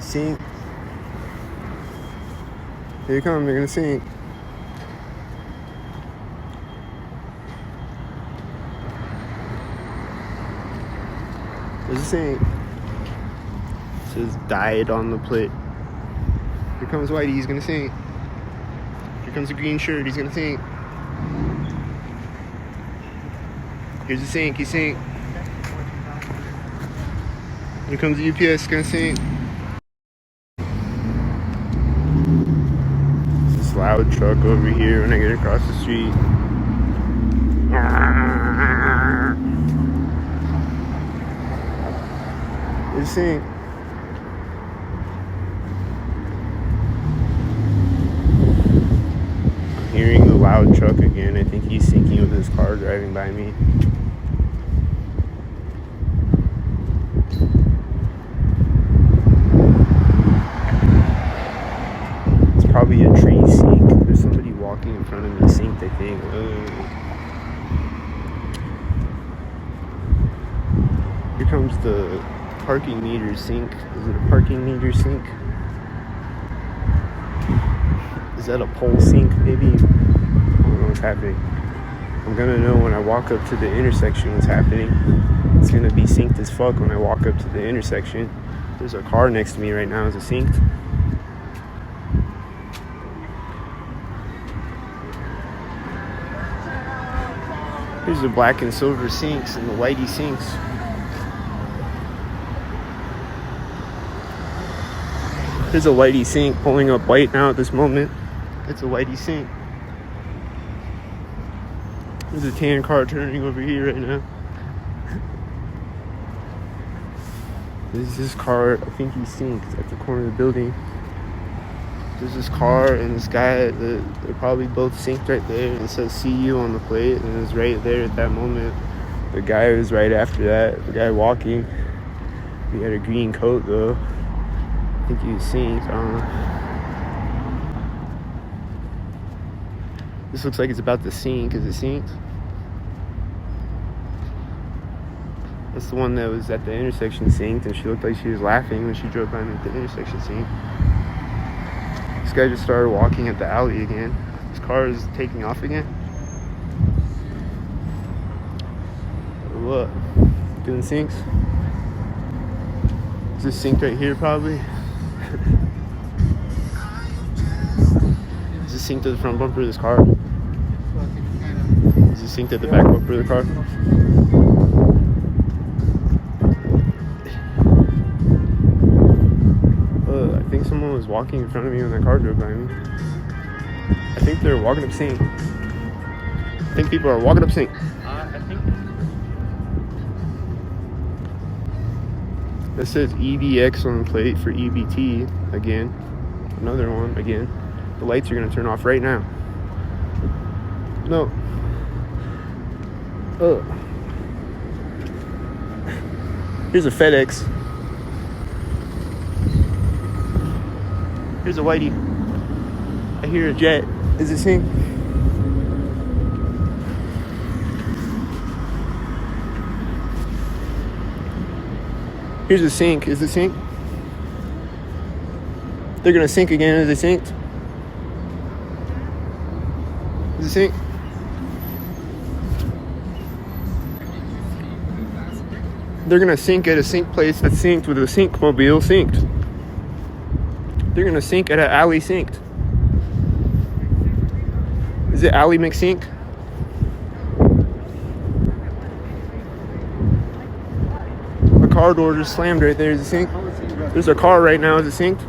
Sink. Here they come, they're gonna sink. There's a sink. It says died on the plate. Here comes Whitey, he's gonna sink. Here comes the green shirt, he's gonna sink. Here's the sink, he sink. Here comes the UPS, gonna sink. This loud truck over here when I get across the street. Here's the sink. I'm hearing the loud truck again. I think he's sinking with his car driving by me. Probably a tree sink. There's somebody walking in front of the sink, I think. Here comes the parking meter sink. Is it a parking meter sink? Is that a pole sink, maybe? I don't know what's happening. I'm gonna know when I walk up to the intersection what's happening. It's gonna be synced as fuck when I walk up to the intersection. There's a car next to me right now. Is it synced? Here's the black and silver sinks and the whitey sinks. There's a whitey sink pulling up white now at this moment. It's a whitey sink. There's a tan car turning over here right now. There's this car, I think he sinks at the corner of the building. There's this car and this guy, they're probably both synced right there, and it says see you on the plate, and it was right there at that moment. The guy was right after that, the guy walking. He had a green coat though. I think he was synced, I don't know. This looks like it's about to sink. Is it synced? That's the one that was at the intersection synced, and she looked like she was laughing when she drove by me at the intersection synced. This guy just started walking at the alley again. His car is taking off again. What? Doing sinks? Is this sink right here probably? Is this synced to the front bumper of this car? Is this synced at the back bumper of the car? I think someone was walking in front of me when that car drove by me. I think they're walking up sync. I think people are walking up sync. I think That says EBX on the plate for EBT again. Another one again. The lights are gonna turn off right now. No. Oh. Here's a FedEx. Here's a whitey. I hear a jet. Is it sync? Here's a sink. Is it synced? They're gonna sink again. Is it synced? Is it synced? They're gonna sink at a sink place that's synced with a sink mobile synced. They're gonna sink at an alley synced. Is it Alley McSync? The car door just slammed right there. Is it synced? There's a car right now. Is it synced?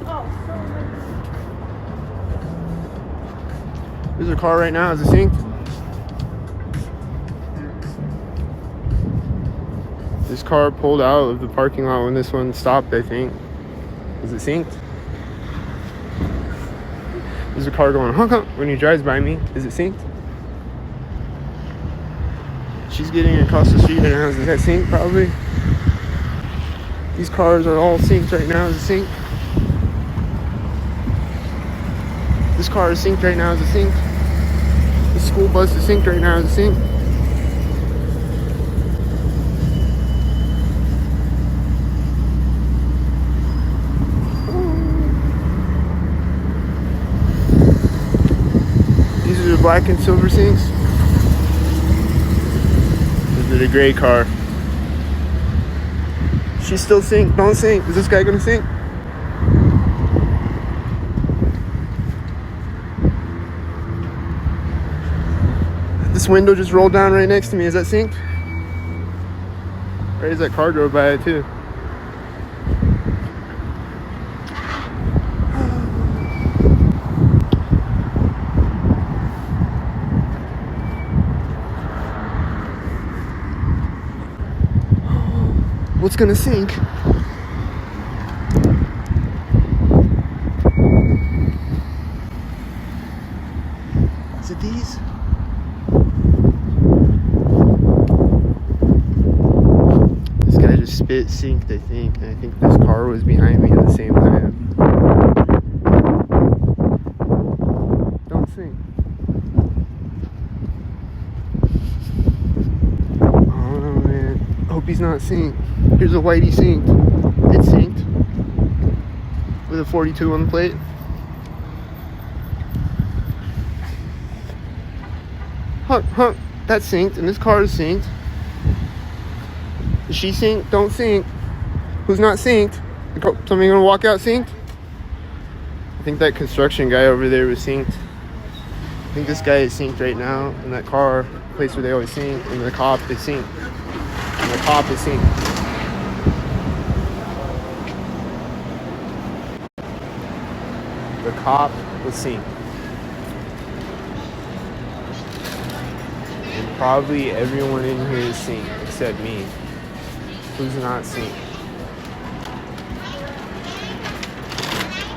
There's a car right now. Is it synced? This car pulled out of the parking lot when this one stopped, I think. Is it synced? There's a car going honk honk when he drives by me. Is it synced? She's getting across the street right now. Is that synced? Probably. These cars are all synced right now. Is it synced? This car is synced right now. Is it synced? The school bus is synced right now. Is it synced? black and silver sinks? Is it a gray car? She still sink? Don't sink. Is this guy gonna sink? This window just rolled down right next to me. Is that sink? Right as that car drove by it too. What's gonna sink? Is it these? This guy just spit sinked, I think. And I think this car was behind me at the same time. Don't sink. Oh no, man. Hope he's not synced. Here's a whitey synced. It's synced. With a 42 on the plate. Huh, that's synced, and this car is synced. Is she synced? Don't sync. Who's not synced? Somebody gonna walk out synced? I think that construction guy over there was synced. I think this guy is synced right now in that car, place where they always sync, and the cop is synced. And the cop is synced. The cop was synced. And probably everyone in here is synced except me. Who's not synced?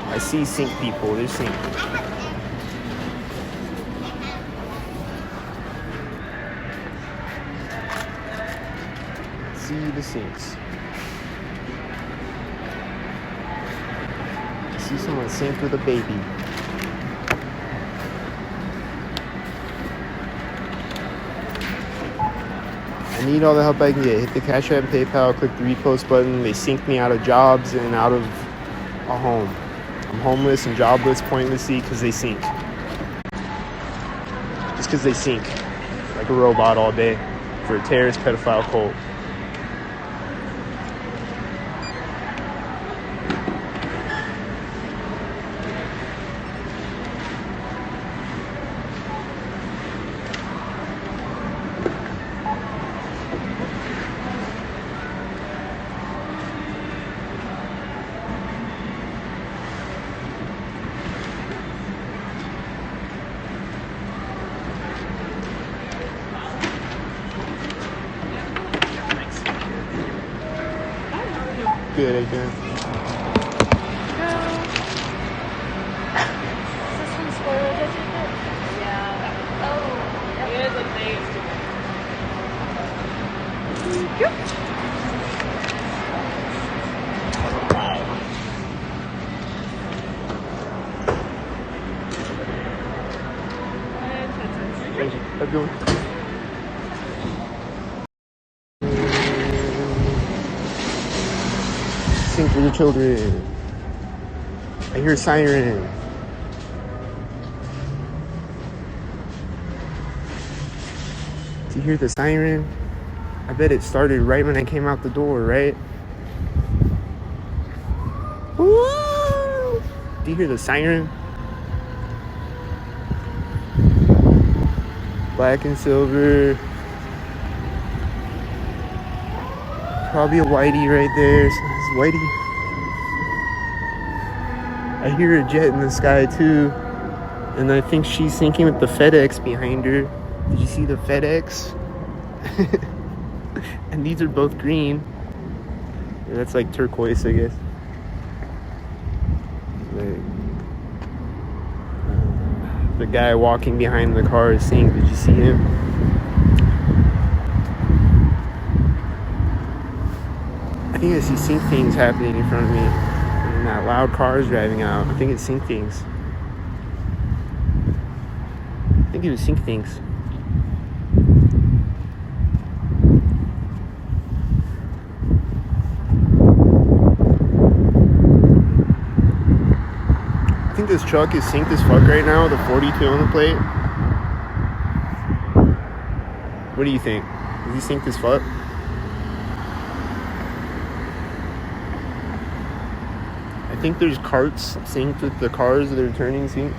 I see sync people, they're synced. See the syncs. I see someone synced with a baby. I need all the help I can get. Hit the Cash App and PayPal, click the repost button. They synced me out of jobs and out of a home. I'm homeless and jobless pointlessly because they sync. Just because they sync like a robot all day for a terrorist pedophile cult. Good, I guess. Thank you. Have a good one. Sing for your children. I hear a siren. Do you hear the siren? I bet it started right when I came out the door, right? Woo! Do you hear the siren? Black and silver. Probably a whitey right there. So it's whitey. I hear a jet in the sky too. And I think she's sinking with the FedEx behind her. Did you see the FedEx? And these are both green. Yeah, that's like turquoise, I guess. The guy walking behind the car is synced. Did you see him? I think I see sync things happening in front of me. And that loud car is driving out. I think it's sync things. I think it was sync things. I think this truck is synced as fuck right now with a 42 on the plate. What do you think? Is he synced as fuck? I think there's carts synced with the cars that are turning synced.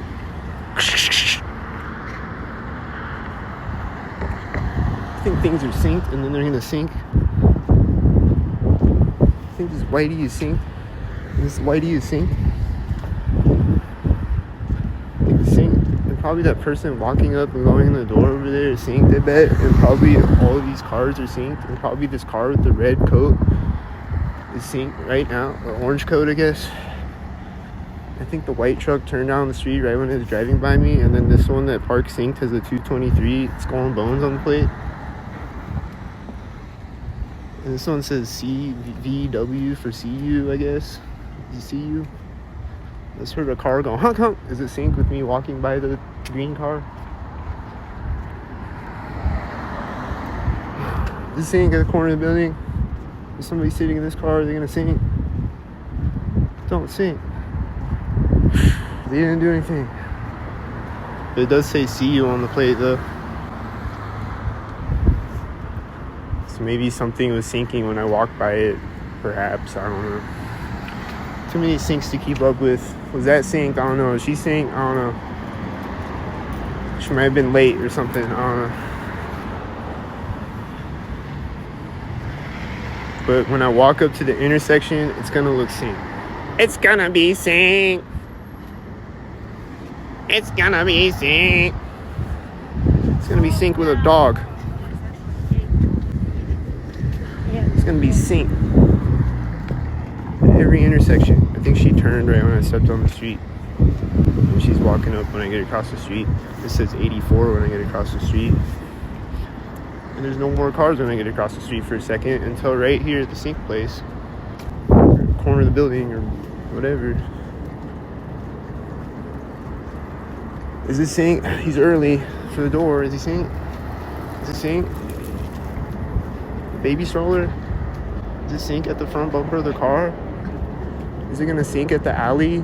I think things are synced and then they're gonna sync. I think this Whitey is synced. This Whitey is synced. I think it's synced. And probably that person walking up and going in the door over there is synced, I bet. And probably all of these cars are synced. And probably this car with the red coat is synced right now. Or orange coat, I guess. I think the white truck turned down the street right when it was driving by me. And then this one that parked synced has a 223 Skull and Bones on the plate. And this one says CVW for CU, I guess. Is it CU? I just heard a car go honk honk. Is it synced with me walking by the green car? Is it synced at the corner of the building? Is somebody sitting in this car? Are they gonna sync? Don't sync. They didn't do anything. But it does say CU on the plate though. So maybe something was syncing when I walked by it, perhaps. I don't know. Too many syncs to keep up with. Was that synced? I don't know. Is she synced? I don't know. She might have been late or something. I don't know. But when I walk up to the intersection, it's gonna look synced. It's gonna be synced. It's gonna be synced. It's gonna be synced with a dog. It's gonna be synced at every intersection. I think she turned right when I stepped on the street. And she's walking up when I get across the street. This says 84 when I get across the street. And there's no more cars when I get across the street for a second until right here at the sync place. Or corner of the building or whatever. Is this synced? He's early for the door. Is he synced? Is it synced? Baby stroller? Does it sync at the front bumper of the car? Is it gonna sync at the alley?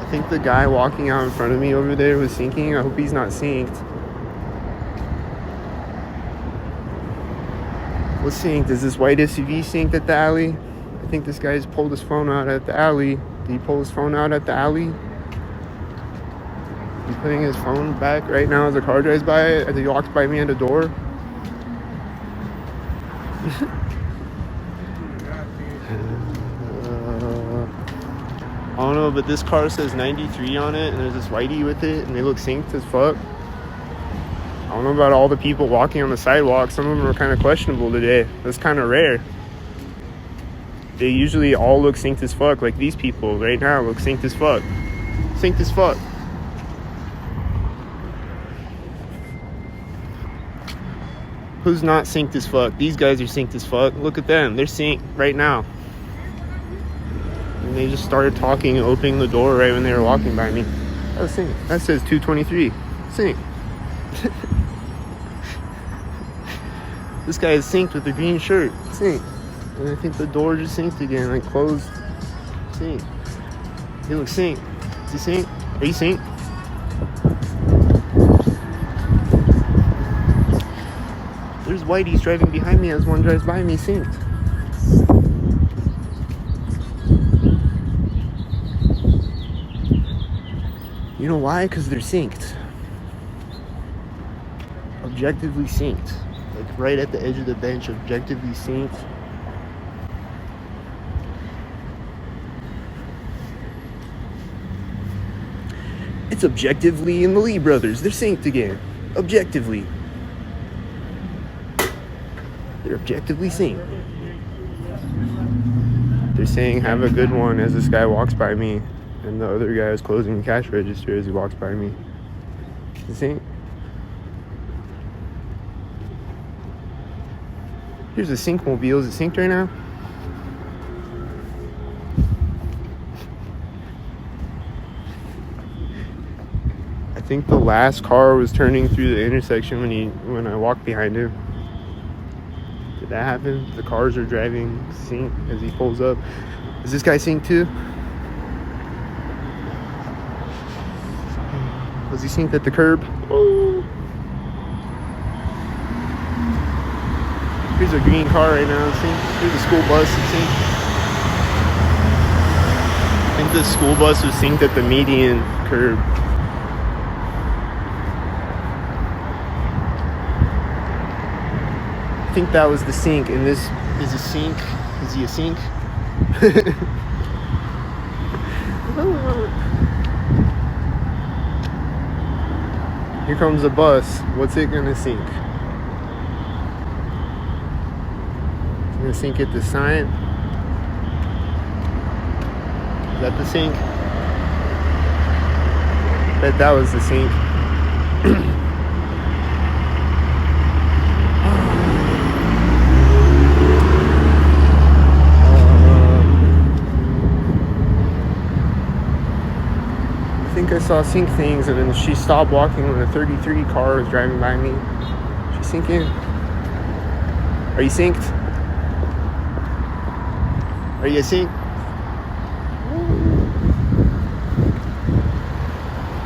I think the guy walking out in front of me over there was syncing. I hope he's not synced. What's synced? Is this white SUV synced at the alley? I think this guy's pulled his phone out at the alley. Did he pull his phone out at the alley? He's putting his phone back right now as a car drives by, as he walks by me at the door. I don't know, but this car says 93 on it, and there's this whitey with it, and they look synced as fuck. I don't know about all the people walking on the sidewalk. Some of them are kind of questionable today. That's kind of rare. They usually all look synced as fuck, like these people right now look synced as fuck. Synced as fuck. Who's not synced as fuck? These guys are synced as fuck. Look at them. They're synced right now. And they just started talking and opening the door right when they were walking by me. That was synced. That says 223. Synced. This guy is synced with the green shirt. Synced. And I think the door just synced again. Like closed. Synced. He looks synced. Is he synced? Are you synced? There's whiteys driving behind me as one drives by me synced. You know why? Because they're synced. Objectively synced. Like right at the edge of the bench, objectively synced. It's objectively in the Lee brothers. They're synced again. Objectively. They're objectively synced. They're saying have a good one as this guy walks by me. And the other guy is closing the cash register as he walks by me. Is it synced? Here's a syncmobile. Is it synced right now? I think the last car was turning through the intersection when I walked behind him. Did that happen? The cars are driving sync as he pulls up. Is this guy synced too? Was he synced at the curb? Oh. Here's a green car right now. Here's a school bus. I think the school bus was synced at the median curb. I think that was the sync, and this is a sync. Is he a sync? Here comes the bus. What's it gonna sync? It's gonna sync at the sign. Is that the sync? Bet that was the sync. I think I saw sync things, and then she stopped walking when a 33 car was driving by me. She's syncing. Are you synced? Are you synced?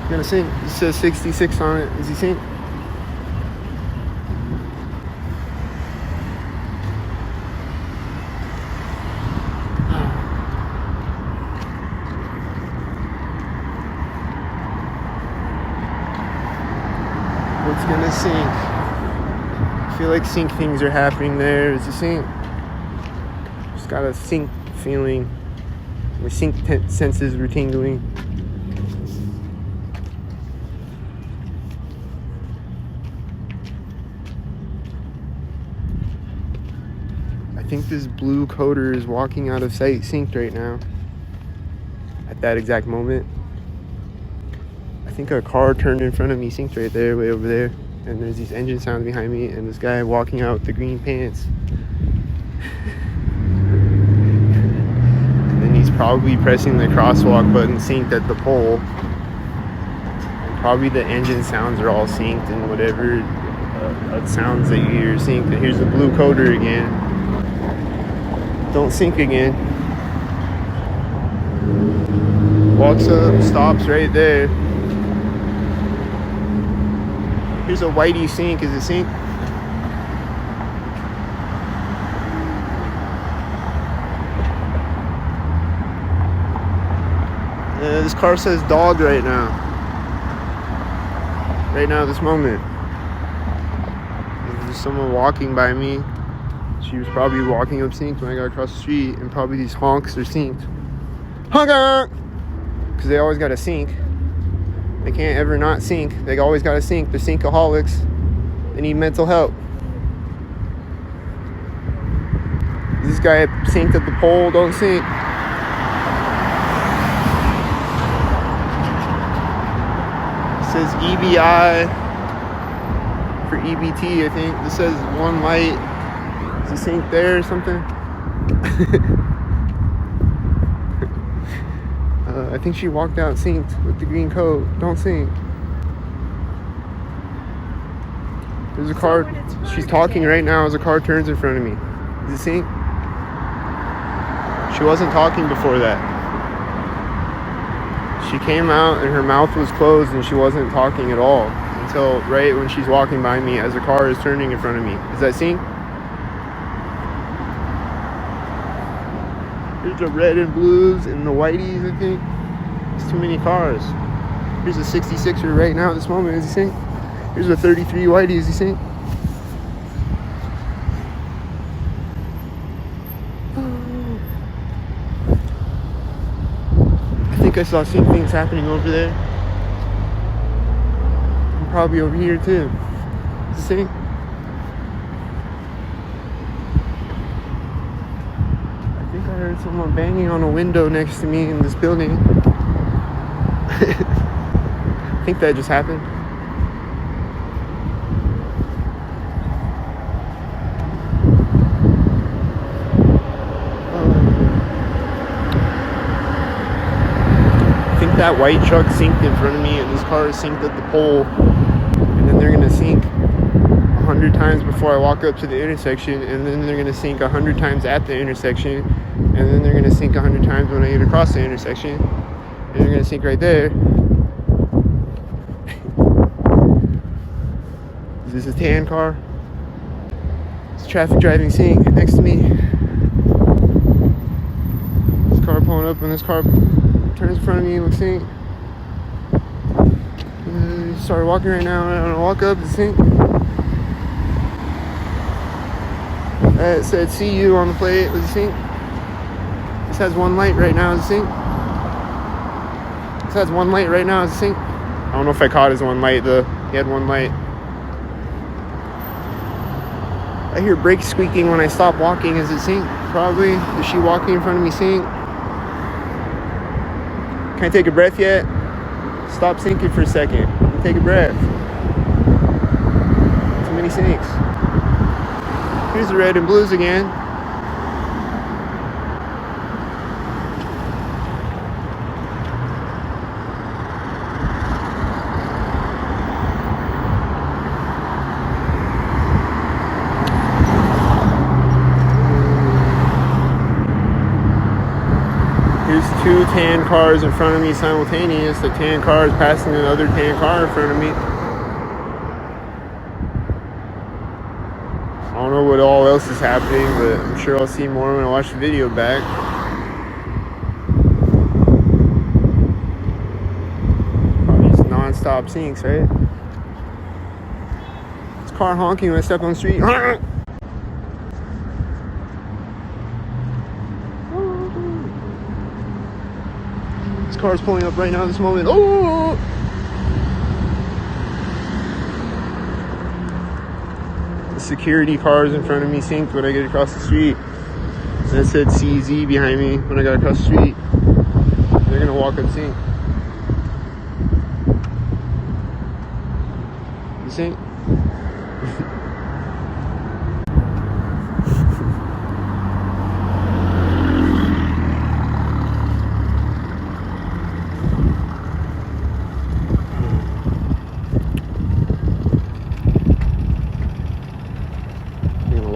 I'm gonna sync. It says 66 on it. Is he synced? What's gonna sync? I feel like sync things are happening there. Is it sync? Just got a sync feeling. My sync senses were tingling. I think this blue coder is walking out of sight synced right now. At that exact moment. I think a car turned in front of me synced right there, way over there. And there's these engine sounds behind me, and this guy walking out with the green pants. And then he's probably pressing the crosswalk button synced at the pole. And probably the engine sounds are all synced, and whatever sounds that you hear synced. And here's the blue coder again. Don't sync again. Walks up, stops right there. Here's a whitey sync. Is it sync? This car says dog right now. Right now, this moment. There's someone walking by me. She was probably walking up synced when I got across the street, and probably these honks are synced. Honk honk! Because they always got to sync. They can't ever not sync. They always got to sync. They're syncaholics. They need mental help. Is this guy synced at the pole? Don't sync. It says EBI for EBT, I think. This says one light. Is he synced there or something? I think she walked out synced with the green coat. Don't sync. There's a car. She's talking right now as a car turns in front of me. Is it sync? She wasn't talking before that. She came out and her mouth was closed and she wasn't talking at all until right when she's walking by me as a car is turning in front of me. Is that sync? Here's the red and blues and the whiteys, I think. There's too many cars. Here's a 66er right now at this moment. Is he synced? Here's a 33 whitey. Is he synced? I think I saw sync things happening over there. And probably over here too. Is he synced? I heard someone banging on a window next to me in this building. I think that just happened. I think that white truck synced in front of me, and this car is synced at the pole. And then they're gonna sync 100 times before I walk up to the intersection, and then they're gonna sync 100 times at the intersection. And then they're gonna sync 100 times when I get across the intersection. And they're gonna sync right there. This is a tan car. It's a traffic driving sink next to me. This car pulling up when this car turns in front of me in the sink. Started walking right now. I'm gonna walk up the sink. It said "see you" on the plate with the sink. This has one light right now as a sink. This has one light right now as a sink. I don't know if I caught his one light though. He had one light. I hear brakes squeaking when I stop walking. Is it sink? Probably. Is she walking in front of me sink? Can I take a breath yet? Stop sinking for a second. Take a breath. Too many sinks. Here's the red and blues again. Here's two tan cars in front of me simultaneous. The tan car is passing another tan car in front of me. I don't know what all else is happening, but I'm sure I'll see more when I watch the video back. Probably just non-stop sinks, right? This car honking when I step on the street. This car's pulling up right now at this moment. Oh! The security cars in front of me synced when I get across the street. And it said CZ behind me when I got across the street. They're gonna walk up sync. You sync?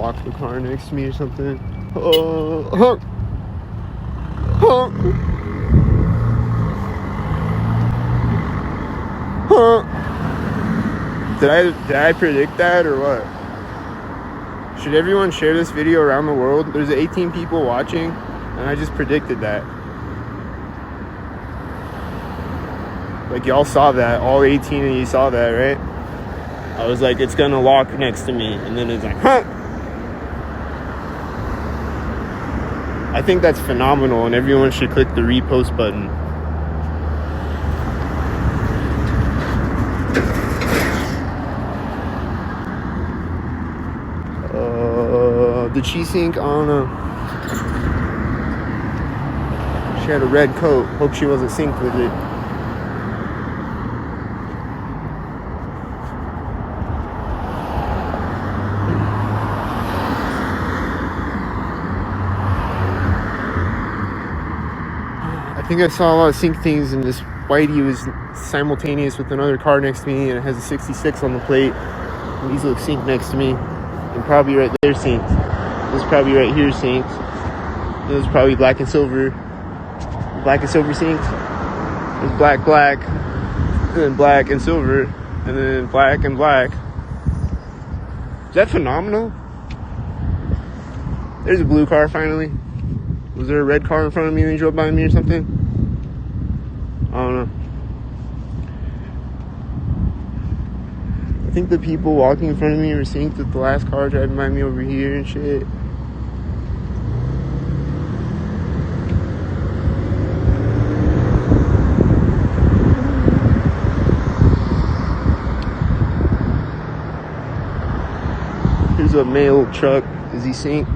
Lock the car next to me or something. Oh, Did I predict that or what? Should everyone share this video around the world? There's 18 people watching, and I just predicted that. Like, y'all saw that. All 18 of you saw that, right? I was like, it's gonna lock next to me, and then it's like, I think that's phenomenal, and everyone should click the repost button. Did she sink? I don't know. She had a red coat. Hope she wasn't synced with it. I think I saw a lot of sync things, and this whitey was simultaneous with another car next to me, and it has a 66 on the plate. And these look synced next to me, and probably right there synced. This is probably right here synced. This is probably black and silver. Black and silver synced. There's black, black, and then black and silver, and then black and black. Is that phenomenal? There's a blue car finally. Was there a red car in front of me and they drove by me or something? I don't know. I think the people walking in front of me were synced with the last car driving by me over here and shit. Here's a mail truck. Is he synced?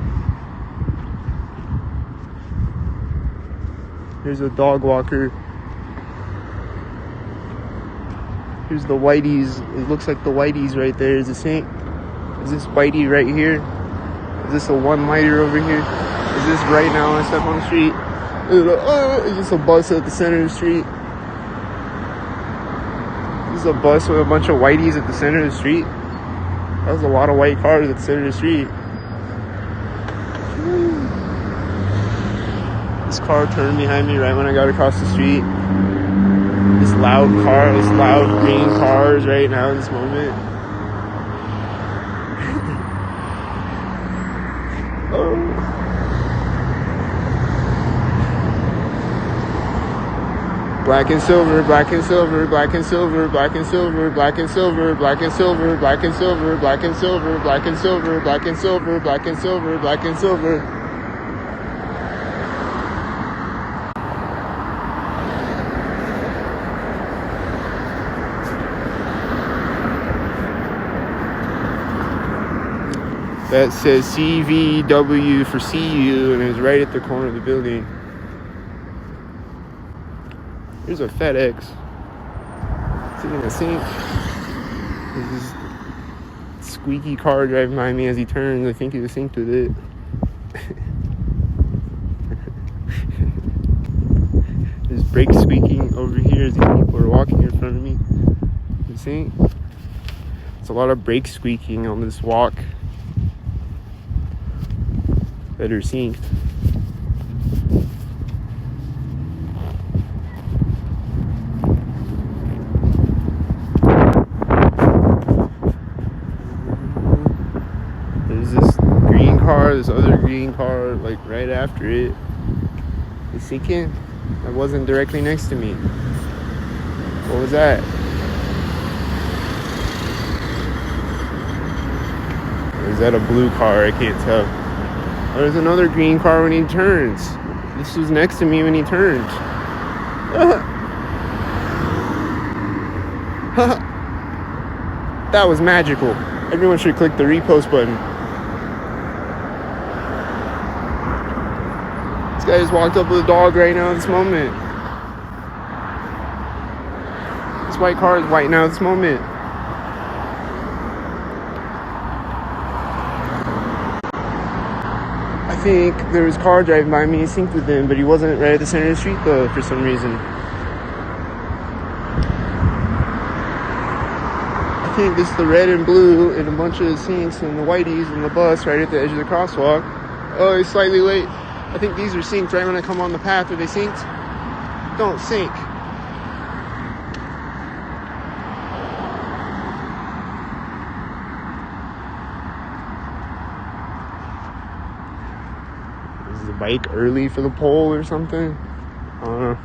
Here's a dog walker. Here's the whiteys. It looks like the whiteys right there. Is it sync? Is this whitey right here? Is this a one-lighter over here? Is this right now when I step on the street? Is this a bus at the center of the street? This is a bus with a bunch of whiteys at the center of the street. That was a lot of white cars at the center of the street. This car turned behind me right when I got across the street. This loud green car is right now in this moment. Black and silver, black and silver, black and silver, black and silver, black and silver, black and silver, black and silver, black and silver, black and silver, black and silver, black and silver, black and silver. That says CVW for CU, and it was right at the corner of the building. Here's a FedEx. Is he gonna sink? There's this squeaky car driving by me as he turns. I think he was synced with it. There's brakes squeaking over here as people are walking in front of me. You see? It's a lot of brake squeaking on this walk that are synced. There's this green car, this other green car, like right after it. Is syncing? That wasn't directly next to me. What was that? Or is that a blue car? I can't tell. Oh, there's another green car when he turns. This was next to me when he turned. That was magical. Everyone should click the repost button. This guy just walked up with a dog right now at this moment. This white car is white now at this moment. I think there was a car driving by me, he synced with him, but he wasn't right at the center of the street though, for some reason. I think this is the red and blue and a bunch of syncs and the whiteys and the bus right at the edge of the crosswalk. Oh, he's slightly late. I think these are synced right when I come on the path. Are they synced? Don't sync. Is the bike early for the pole or something? I don't know.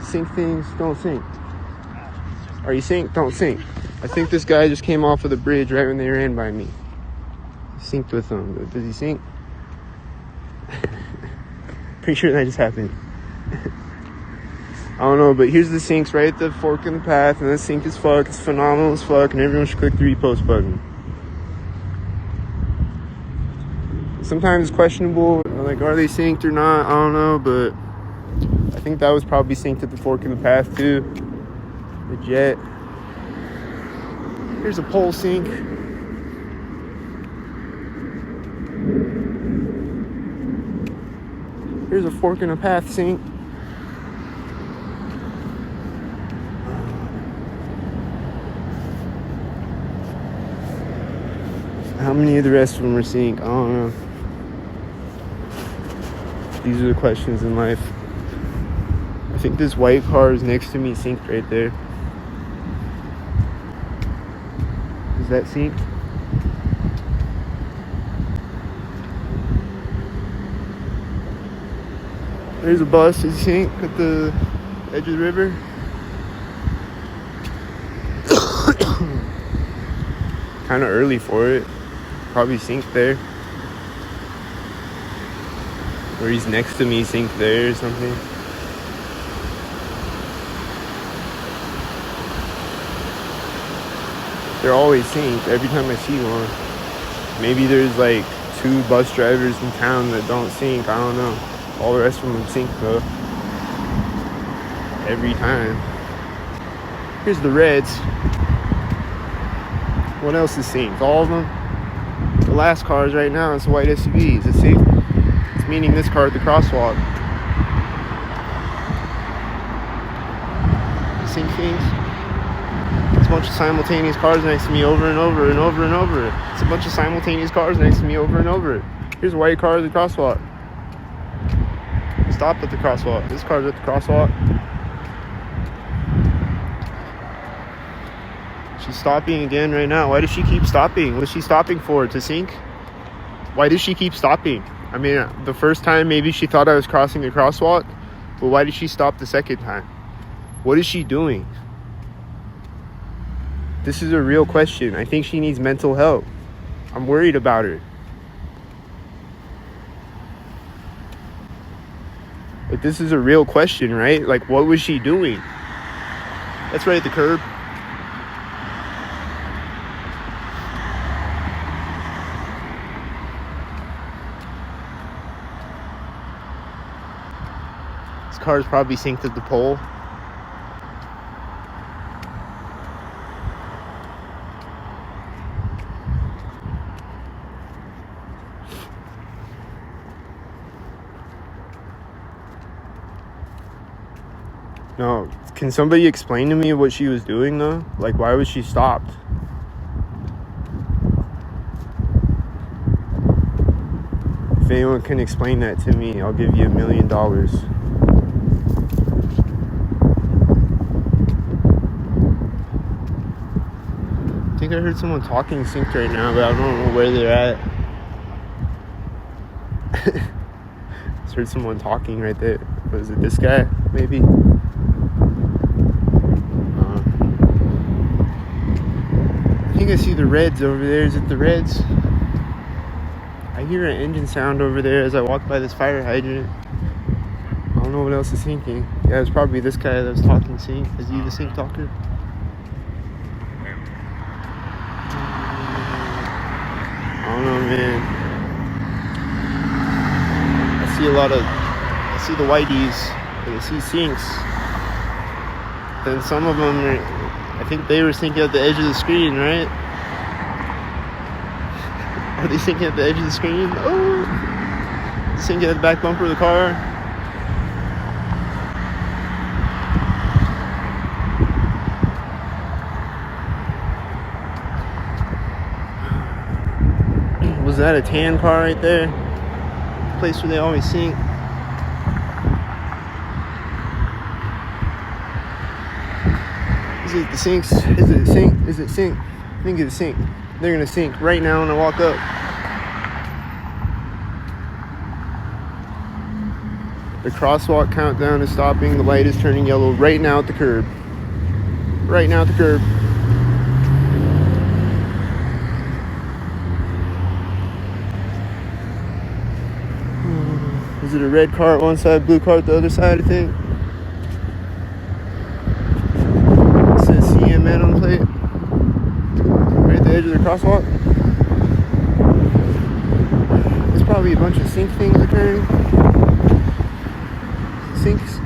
Sync things, don't sync. Are you synced? Don't sync. I think this guy just came off of the bridge right when they ran by me. Synced with them. Does he sync? Pretty sure that just happened. I don't know, but here's the syncs right at the fork in the path, and that sync as fuck. It's phenomenal as fuck, and everyone should click the repost button. Sometimes it's questionable, like, are they synced or not? I don't know, but I think that was probably synced at the fork in the path too. The jet. Here's a pole sync. Here's a fork in a path sync. How many of the rest of them are synced? I don't know. These are the questions in life. I think this white car is next to me, synced right there. Is that synced? There's a bus, is synced at the edge of the river. Kind of early for it. Probably synced there. Or he's next to me, synced there or something. They're always synced every time I see one. Maybe there's like 2 bus drivers in town that don't sync. I don't know. All the rest of them sync though. Every time. Here's the reds. What else is synced? All of them? The last car is right now. It's a white SUV. Is it synced? It's meaning this car at the crosswalk. Sync things. It's a bunch of simultaneous cars next to me over and over and over and over. It's a bunch of simultaneous cars next to me over and over. Here's a white car at the crosswalk. Stopped at the crosswalk. This car's at the crosswalk. She's stopping again right now. Why does she keep stopping? What's she stopping for? To sink? Why does she keep stopping? I mean, the first time maybe she thought I was crossing a crosswalk, but why did she stop the second time? What is she doing? This is a real question. I think she needs mental help. I'm worried about her. Like, this is a real question, right? Like, what was she doing? That's right at the curb. This car's probably synced at the pole. No, can somebody explain to me what she was doing though? Like, why was she stopped? If anyone can explain that to me, I'll give you $1 million. I think I heard someone talking synced right now, but I don't know where they're at. I heard someone talking right there. Was it this guy, maybe? I think I see the Reds over there. Is it the Reds? I hear an engine sound over there as I walk by this fire hydrant. I don't know what else is sinking. Yeah, it's probably this guy that was talking sync. Is he the sync talker? I don't know, man. I see the whiteys, and I see sinks. Then some of them are, I think they were sinking at the edge of the screen, right? Are they sinking at the edge of the screen? Oh! Sinking at the back bumper of the car. Was that a tan car right there? The place where they always sink. Is it the sinks? Is it sink? Is it sink? I think it's sink. They're gonna sink right now when I walk up. The crosswalk countdown is stopping. The light is turning yellow right now at the curb. Right now at the curb. Is it a red car at one side, blue car at the other side, I think? It says CMN on the plate. Right at the edge of the crosswalk. There's probably a bunch of sink things occurring. Sinks.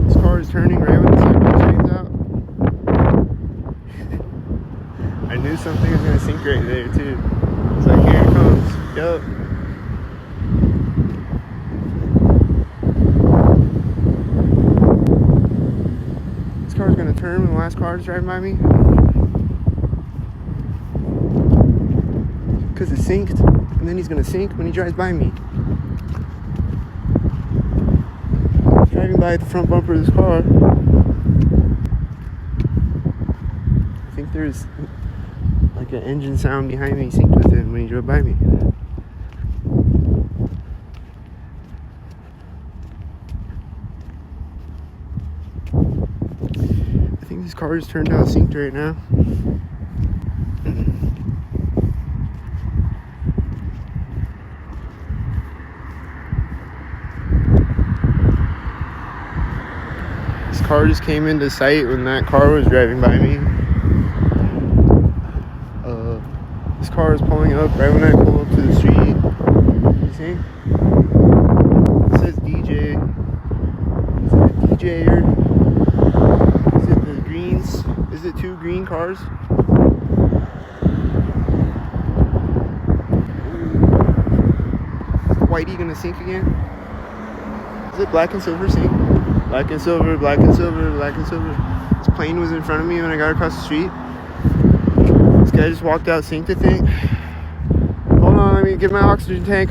This car is turning right when the siren chains out. I knew something was gonna sink right there too. It's like, here it comes. Yup. This car's gonna turn when the last car is driving by me. Because it's synced. And then he's gonna sink when he drives by me. He's driving by the front bumper of this car. I think there's like an engine sound behind me synced with him when he drove by me. I think this car is turned out synced right now. This car just came into sight when that car was driving by me. This car is pulling up right when I pull up to the street. You see? It says DJ. Is it a DJ or is it the greens? Is it two green cars? Is the whitey gonna sink again? Is it black and silver sink? Black and silver, black and silver, black and silver. This plane was in front of me when I got across the street. This guy just walked out, synced the thing. Hold on, let me get my oxygen tank.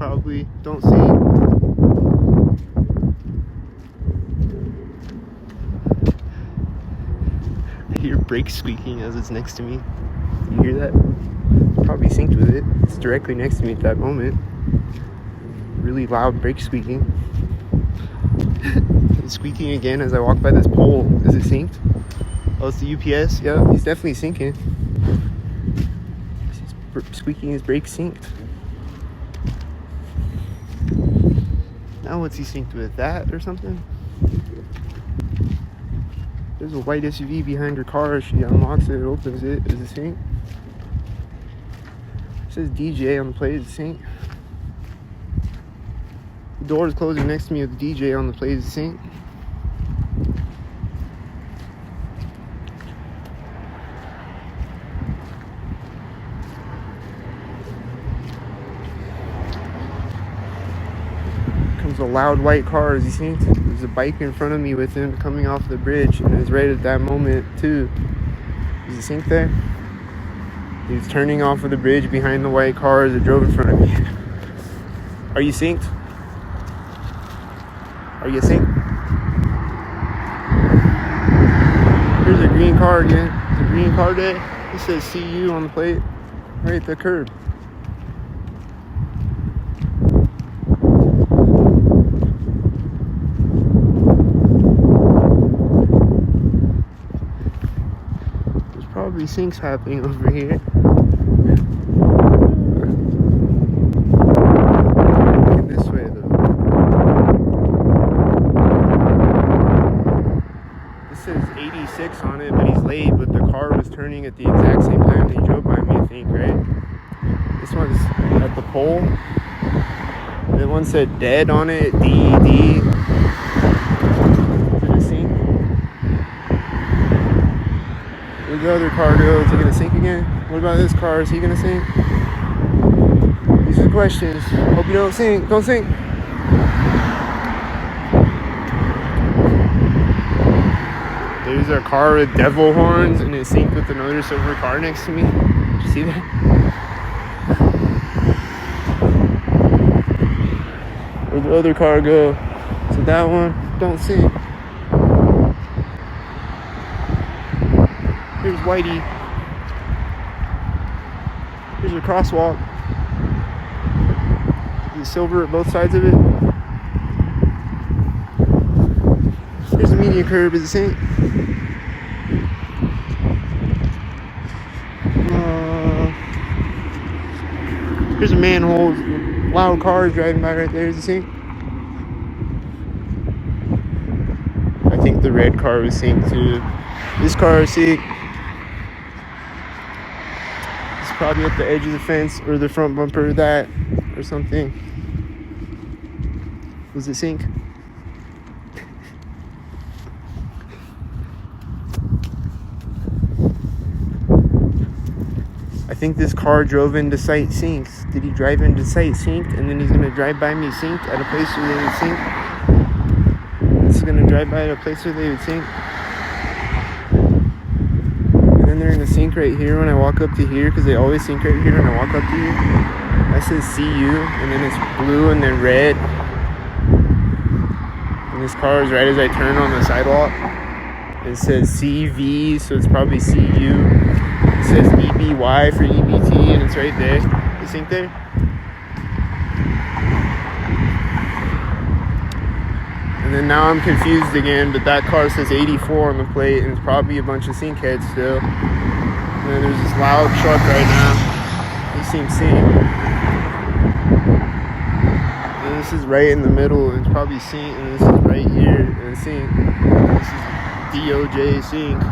probably. Don't sync. I hear brakes squeaking as it's next to me. You hear that? Probably synced with it. It's directly next to me at that moment. Really loud brake squeaking. It's squeaking again as I walk by this pole. Is it synced? Oh, it's the UPS. Yeah, he's definitely syncing. He's squeaking his brakes synced. Now what's he synced with? That or something? There's a white SUV behind her car. She unlocks it, opens it. Is it synced? It says DJ on the plate. Is it synced? The door is closing next to me with DJ on the plate. Is it synced? Comes a loud white car. Is he synced? There's a bike in front of me with him coming off the bridge, and it's right at that moment too. Is he synced there? He's turning off of the bridge behind the white cars that drove in front of me. Are you synced? Are you synced? Here's a green car again. It's a green car day. It says CU on the plate. Right at the curb. There's probably syncs happening over here. Looking this way though. This says 86 on it, but he's late, but the car was turning at the exact same time he drove by me, I think, right? This one's at the pole. That one said dead on it, DED. Is it a sync? Where'd the other car go? Is he gonna sync again? What about this car? Is he gonna sync? These are the questions. Hope you don't sync. Don't sync. There's a car with devil horns and it's synced with another silver car next to me. Did you see that? Where'd the other car go? So that one, don't sync. Here's Whitey. Here's a crosswalk. Is it silver at both sides of it? Here's the median curb. Is it synced? Here's a manhole. Loud cars driving by right there. Is it synced? I think the red car was synced too. This car is synced. It's probably at the edge of the fence or the front bumper of that or something. Was it synced? I think this car drove into sight synced. Did he drive into sight synced and then he's gonna drive by me synced at a place where they would sync? It's gonna drive by at a place where they would sync. And then they're gonna sync right here when I walk up to here, because they always sync right here when I walk up to here. That says CU and then it's blue and then red. And this car is right as I turn on the sidewalk. It says CV, so it's probably CU. It says EBY for EBT, and it's right there. You sync there? And then now I'm confused again, but that car says 84 on the plate, and it's probably a bunch of sync heads still. And then there's this loud truck right now. He seems synced. And this is right in the middle, and it's probably synced, and this is right here, and it's synced. This is DOJ sync.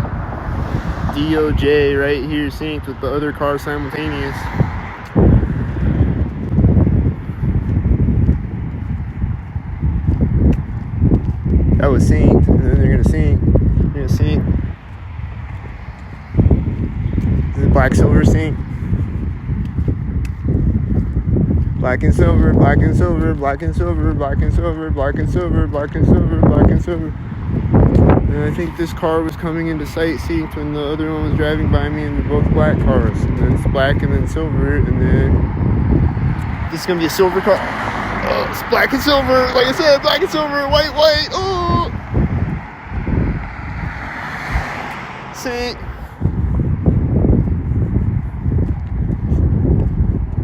DOJ right here synced with the other car simultaneous. That was synced, and then they're gonna sync. They're gonna sync. This is black silver sync. Black and silver, black and silver, black and silver, black and silver, black and silver, black and silver, black and silver. And I think this car was coming into sight synced when the other one was driving by me, and they're both black cars. And then it's black and then silver, and then This is gonna be a silver car. Oh, it's black and silver. Like I said, black and silver, white. Oh, Saint.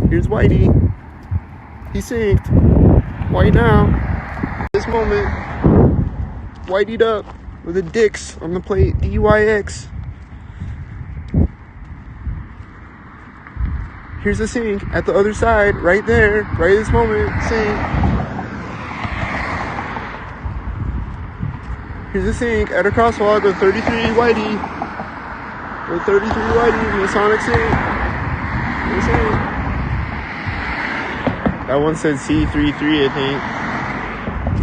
Here's Whitey. He synced. White now. This moment, Whitey'd up with the dicks on the plate. DYX. Here's the sync at the other side, right there, right this moment. Sync. Here's the sync at a crosswalk with 33 Whitey. With 33 Whitey, Masonic sync. Here's the sync. That one said C33, I think.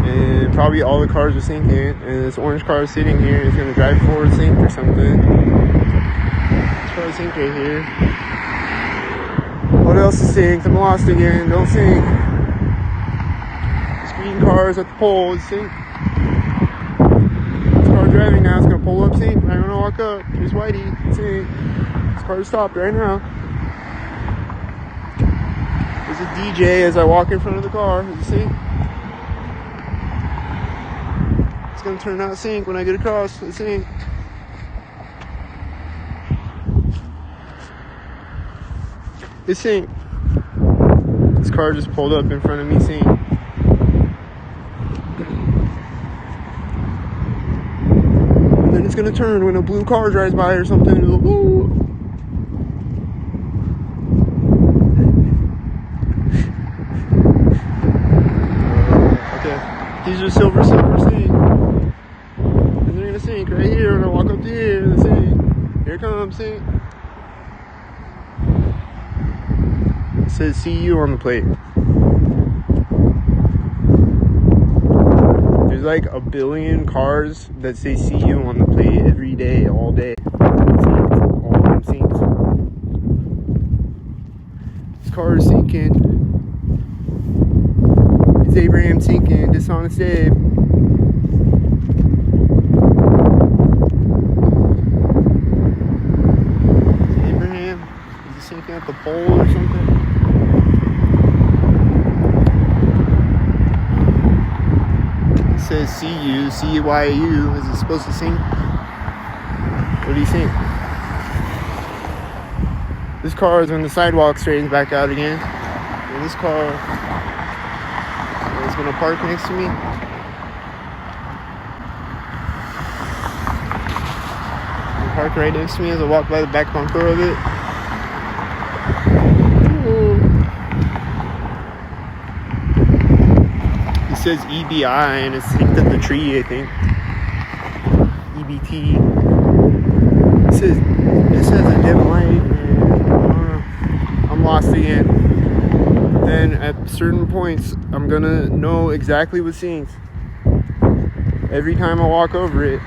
And probably all the cars are syncing. And this orange car is sitting here. It's gonna drive forward sync or something. This car is sync right here. What else is synced? I'm lost again. Don't sync. This green car is at the pole. It's synced. This car driving now. It's gonna pull up sync. I'm gonna walk up. Here's Whitey. Sync. This car is stopped right now. There's a DJ as I walk in front of the car. Is it sync? It's gonna turn out sync when I get across. It's sync. It's sync. This car just pulled up in front of me, sync. And then it's gonna turn when a blue car drives by or something. It'll, ooh. Okay. These are silver sync. And they're gonna sync right here when I walk up to here. The sync. Here it comes, sync. It says CU on the plate. There's like a billion cars that say CU on the plate every day, all day. Synced. All of them synced. This car is sinking. It's Abraham sinking. Dishonest Abe. It's Abraham. Is he sinking at the pole or something? Says CU, CYU. Is it supposed to sync? What do you think? This car is when the sidewalk straightens back out again. And this car is gonna park next to me. It'll park right next to me as I walk by the back bumper of it. It says EBI and it's synced at the tree, I think. EBT. It says a dim light and I'm lost again. But then at certain points I'm gonna know exactly what's synced. Every time I walk over it.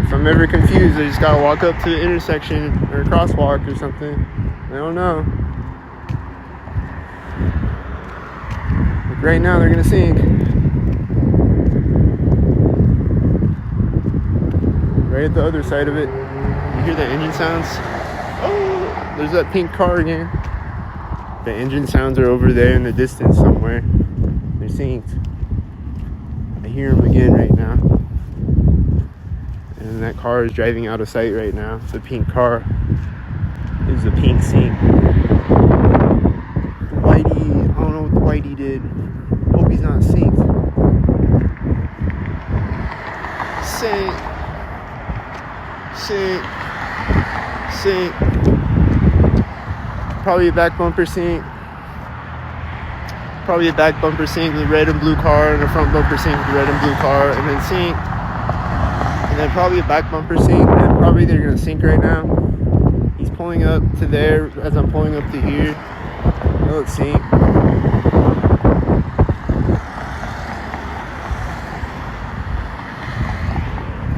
If I'm ever confused, I just gotta walk up to the intersection or a crosswalk or something. I don't know. Right now they're gonna sync. Right at the other side of it. You hear the engine sounds? Oh, there's that pink car again. The engine sounds are over there in the distance somewhere. They're synced. I hear them again right now. And that car is driving out of sight right now. It's a pink car. It's a pink sync. Whitey, I don't know what the Whitey did. Hope he's not synced. Sync. Probably a back bumper sync. Probably a back bumper sync with a red and blue car, and a front bumper sync with a red and blue car, and then sync. And then probably a back bumper sync, and probably they're gonna sync right now. He's pulling up to there as I'm pulling up to here. Oh, it's sync.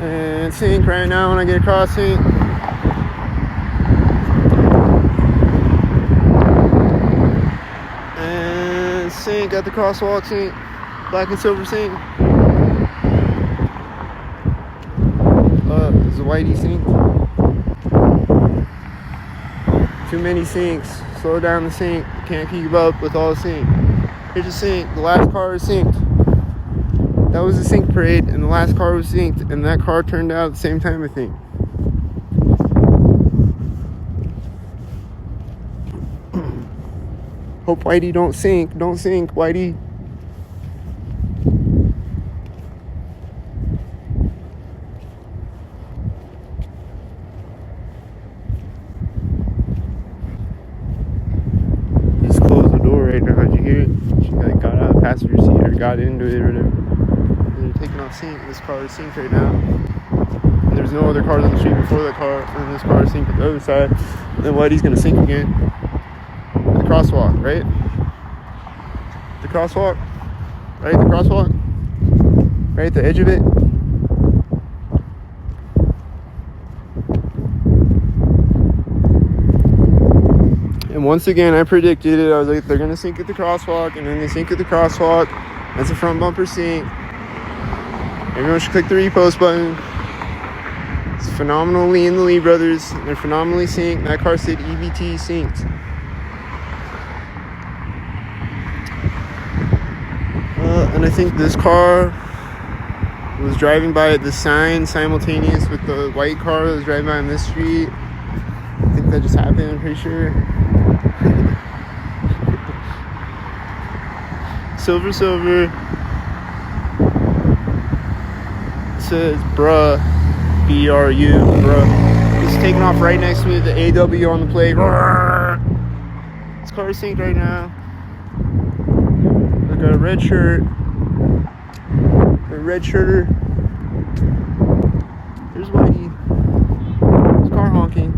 And sync right now when I get across sync. And sync at the crosswalk sync. Black and silver sync. Is the Whitey sync? Too many sinks. Slow down the sink. Can't keep up with all the sink. Here's a sink. The last car is synced. That was a sink parade, and the last car was synced, and that car turned out at the same time, I think. Hope Whitey don't sink. Don't sink, Whitey. Just closed the door right now. Did you hear it? She like got out of the passenger seat or got into it or whatever. They're taking off sync. This car is synced right now. And there's no other cars on the street before that car, and this car is synced at the other side. And then Whitey's gonna sync again. The crosswalk, right? The crosswalk, right? The crosswalk, right at the edge of it. And once again, I predicted it. I was like, they're gonna sync at the crosswalk, and then they sync at the crosswalk. That's a front bumper sync. Everyone should click the repost button. It's phenomenally in the Lee brothers. They're phenomenally synced. That car said EBT synced. And I think this car was driving by the sign simultaneous with the white car that was driving by on this street. I think that just happened, I'm pretty sure. Silver. It says bruh, B-R-U, bruh. It's taking off right next to me, the AW on the plate. This car is synced right now. I got a red shirt. A red shirter. There's Whitey. His car honking.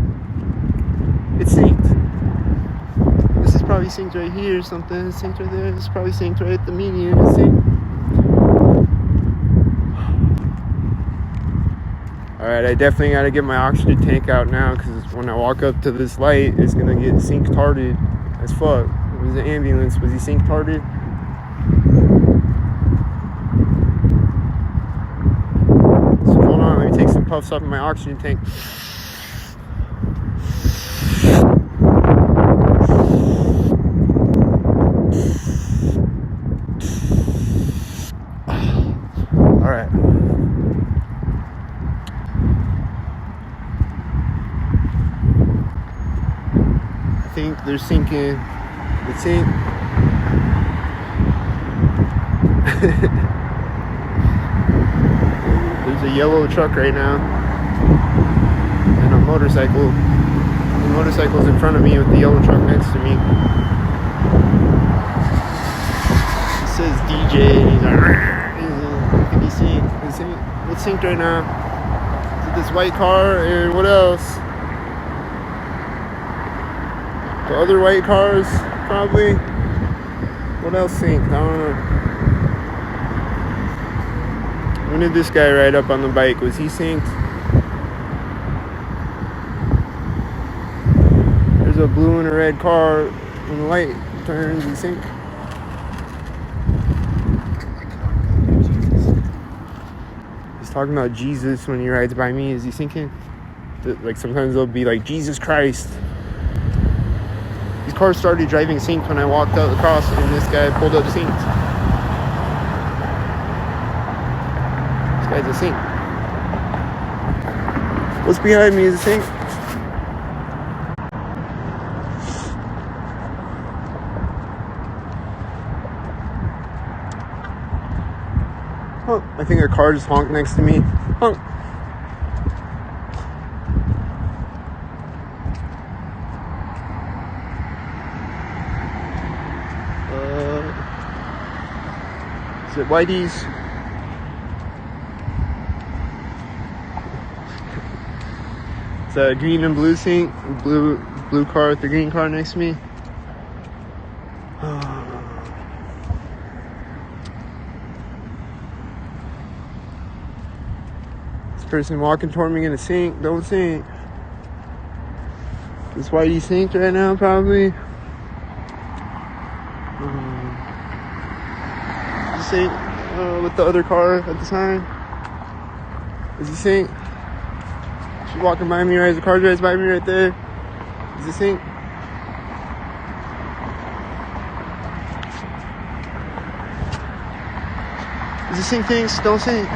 It's synced. This is probably synced right here or something. It's synced right there. This is probably synced right at the median. It's synced. Alright, I definitely gotta get my oxygen tank out now, because when I walk up to this light, it's gonna get sync-tarded as fuck. It was an ambulance. Was he sync-tarded? Take some puffs up in my oxygen tank. All right. I think they're sinking. It's sink. There's a yellow truck right now and a motorcycle. The motorcycle's in front of me with the yellow truck next to me. It says DJ and he's like, I think he's synced. It's synced right now. This white car and what else? The other white cars probably. What else synced? I don't know. When did this guy ride up on the bike? Was he synced? There's a blue and a red car. When the light turns, he synced. He's talking about Jesus when he rides by me. Is he syncing? Like sometimes they'll be like, Jesus Christ. These cars started driving synced when I walked out across, and this guy pulled up synced. Guy's a sink. What's behind me is a sink. Oh, I think a car just honked next to me. Honk. Is it Whitey's? It's a green and blue sink. Blue car with the green car next to me. This person walking toward me gonna sink. Don't sink. This Whitey synced right now, probably. Sync with the other car at the time. Is he sync? She's walking by me, right? The car drives by me right there. Is he sync? Does it sink things? Don't sink.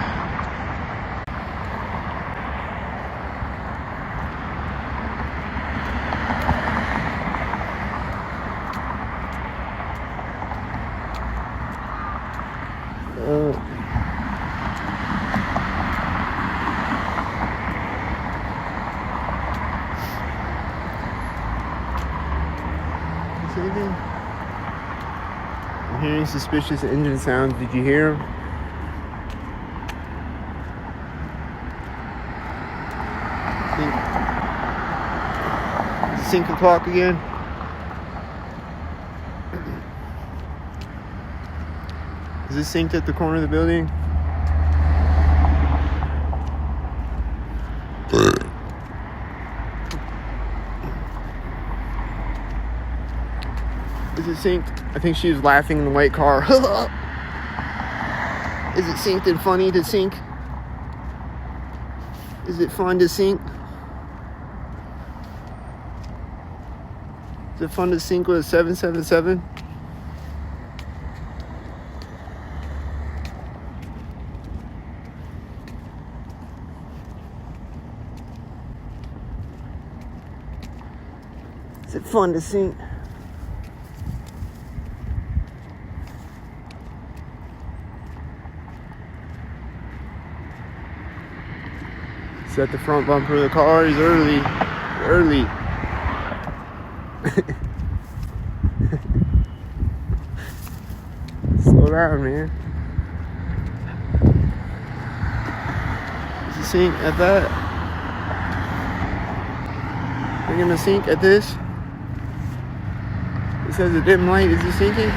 I'm hearing suspicious engine sounds. Did you hear them? Sync the clock again. Is this synced at the corner of the building? Is it synced? I think she was laughing in the white car. Is it synced and funny to sync? Is it fun to sync? Is it fun to sync with a 777? Is it fun to sync? Set the front bumper of the car. He's early. Slow down, man. Is it sync at that? We're gonna sync at this. It says a dim light. Is it syncing?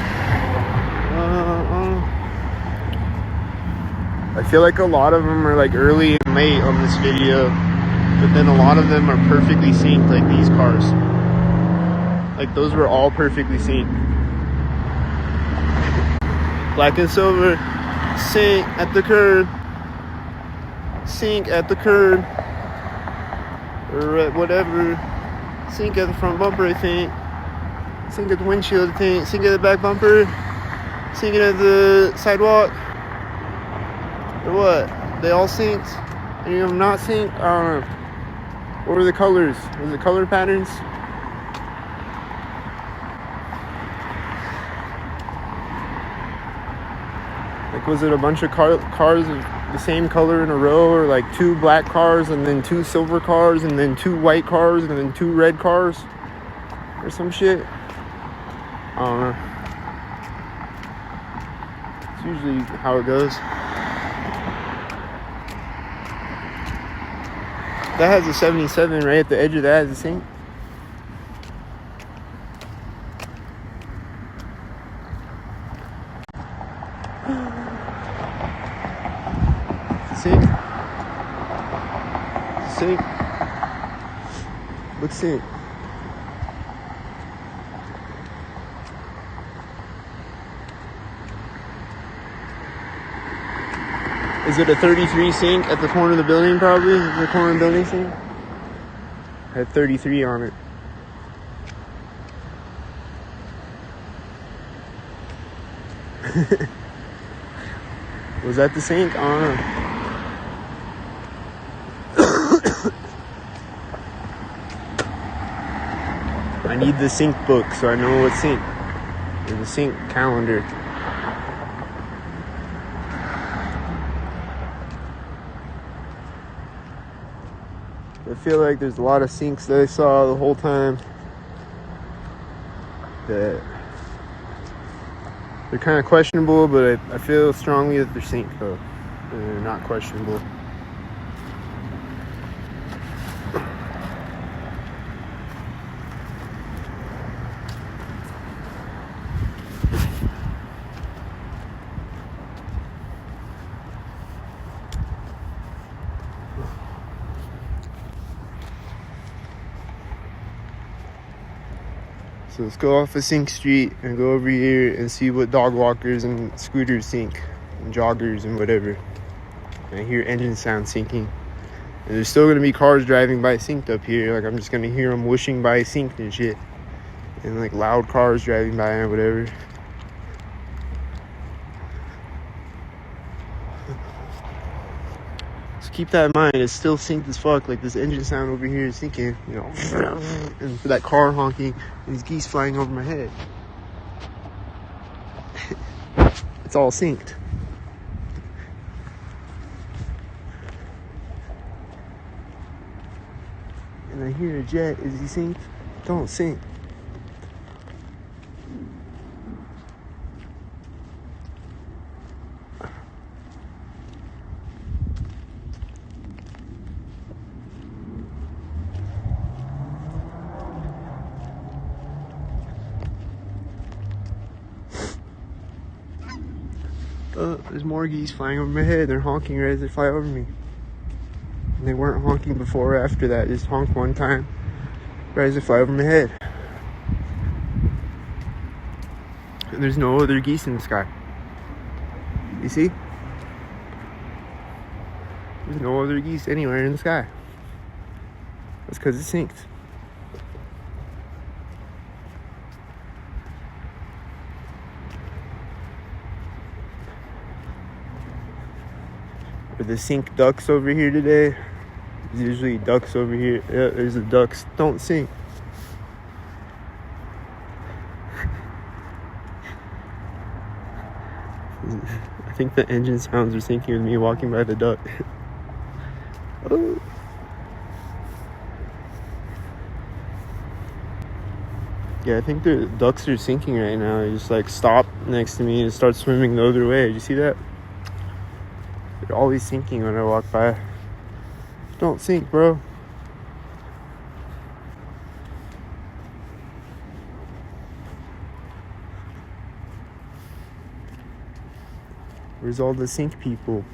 I feel like a lot of them are like early and late on this video, but then a lot of them are perfectly synced, like these cars. Like those were all perfectly synced. Black and silver, sync at the curb. Sync at the curb. Or at whatever. Sync at the front bumper, I think. Sync at the windshield, I think. Sync at the back bumper. Sync at the sidewalk. Or what? They all synced? Any of them not synced? I don't know. What were the colors? Was it color patterns? Like, was it a bunch of cars of the same color in a row? Or like 2 black cars and then 2 silver cars and then 2 white cars and then 2 red cars? Or some shit? I don't know. It's usually how it goes. That has a 77 right at the edge of that. Is it sync? Sync? Sync? Looks sync. Is it a 33 sync at the corner of the building, probably? Is it the corner of the building sync? Had 33 on it. Was that the sync? I don't know. I need the sync book so I know what's sync. There's a sync calendar. I feel like there's a lot of syncs that I saw the whole time that they're kind of questionable, but I feel strongly that they're synced though. They're not questionable. So let's go off of Sync Street and go over here and see what dog walkers and scooters sync, and joggers and whatever. And I hear engine sound syncing. And there's still gonna be cars driving by synced up here. Like I'm just gonna hear them whooshing by synced and shit. And like loud cars driving by and whatever. keep that in mind. It's still synced as fuck. Like this engine sound over here is syncing, you know, and for that car honking and these geese flying over my head. It's all synced. And I hear a jet. Is he synced? Don't sync. There's more geese flying over my head. They're honking right as they fly over me. And they weren't honking before or after that. Just honked one time right as they fly over my head. And there's no other geese in the sky. You see? There's no other geese anywhere in the sky. That's because it's synced. Are the sync ducks over here today? There's usually ducks over here. Yeah, there's the ducks. Don't sync. I think the engine sounds are syncing with me walking by the duck. Oh. Yeah, I think the ducks are sinking right now. They just like stop next to me and start swimming the other way. Did you see that? They're always sinking when I walk by. Don't sink, bro. Where's all the sink people?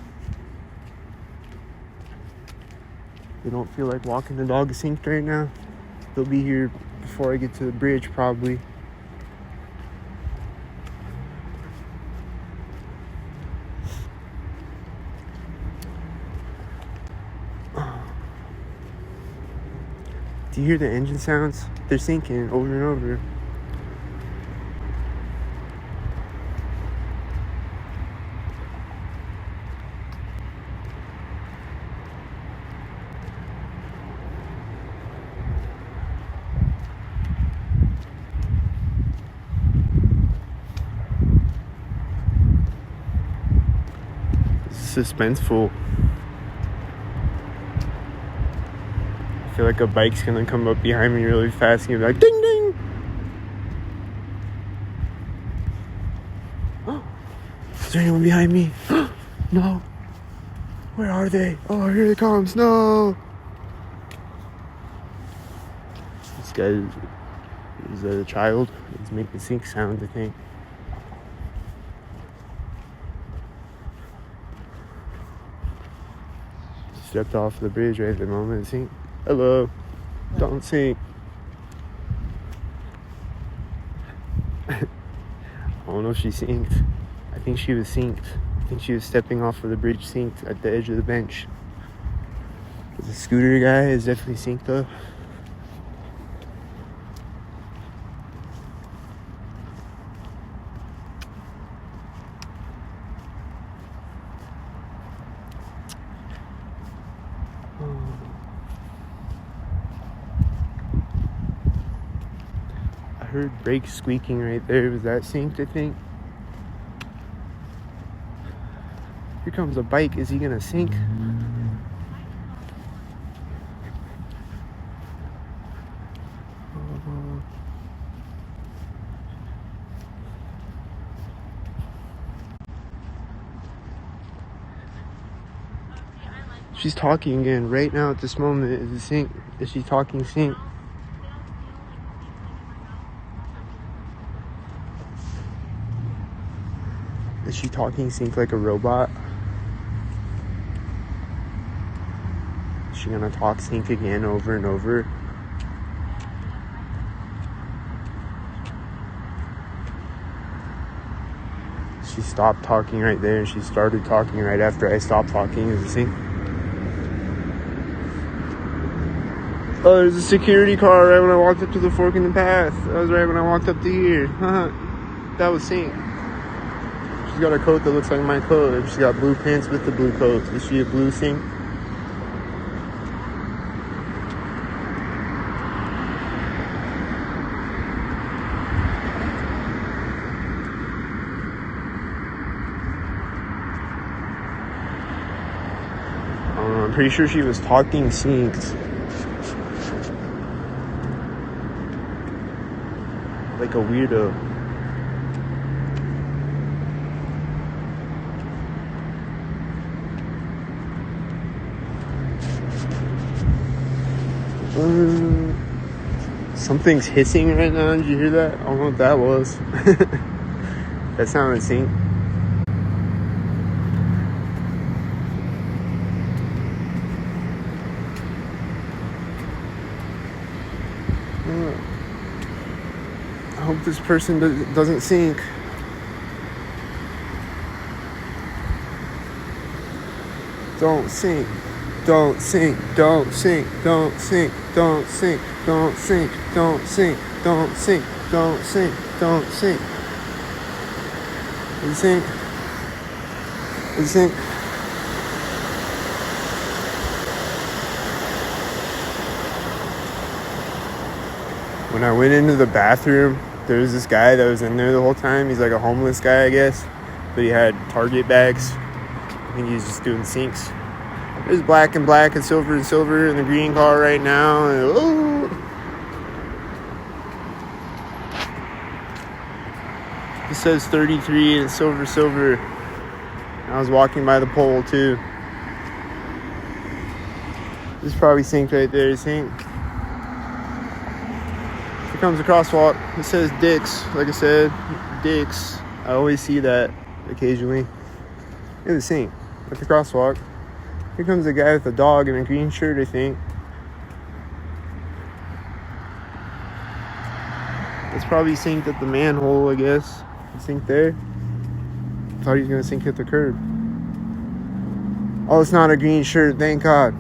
They don't feel like walking the dog synced right now. They'll be here before I get to the bridge, probably. Do you hear the engine sounds? They're syncing over and over. Suspenseful. I feel like a bike's gonna come up behind me really fast and be like, ding ding! Oh, is there anyone behind me? No. Where are they? Oh, here it comes. No. This guy is a child. He's making sync sounds, I think. Stepped off the bridge right at the moment. Sync. Hello. Don't sink. I don't know if she synced. I think she was synced. I think she was stepping off of the bridge synced at the edge of the bench. The scooter guy is definitely synced though. I heard brakes squeaking right there. Was that synced, I think? Here comes a bike. Is he gonna sync? She's talking again right now at this moment. Is it sync? Is she talking sync? Is she talking sync like a robot? Is she gonna talk sync again over and over? She stopped talking right there and she started talking right after I stopped talking. Is it sync? Oh, there's a security car right when I walked up to the fork in the path. That was right when I walked up to here. That was sync. She's got a coat that looks like my coat. She's got blue pants with the blue coat. Is she a blue sync? I'm pretty sure she was talking synced. Like a weirdo. Something's hissing right now. Did you hear that? I don't know what that was. That sounded synced. I hope this person doesn't sink. Don't sink. Don't sink. Don't sink. Don't sink. Don't sink. Don't sink. Don't sink. Don't sink. Don't sink. Don't sink. You sink. You sink. When I went into the bathroom, there was this guy that was in there the whole time. He's like a homeless guy, I guess. But he had Target bags. I think he's just doing sinks. There's black and silver in the green car right now. And, oh. It says 33 and silver. And I was walking by the pole too. This is probably synced right there, sync. Here comes a crosswalk. It says Dicks, like I said, Dicks. I always see that occasionally. It was synced at the crosswalk. Here comes a guy with a dog in a green shirt, I think. It's probably synced at the manhole, I guess. Synced there. Thought he was gonna sink at the curb. Oh, it's not a green shirt, thank God.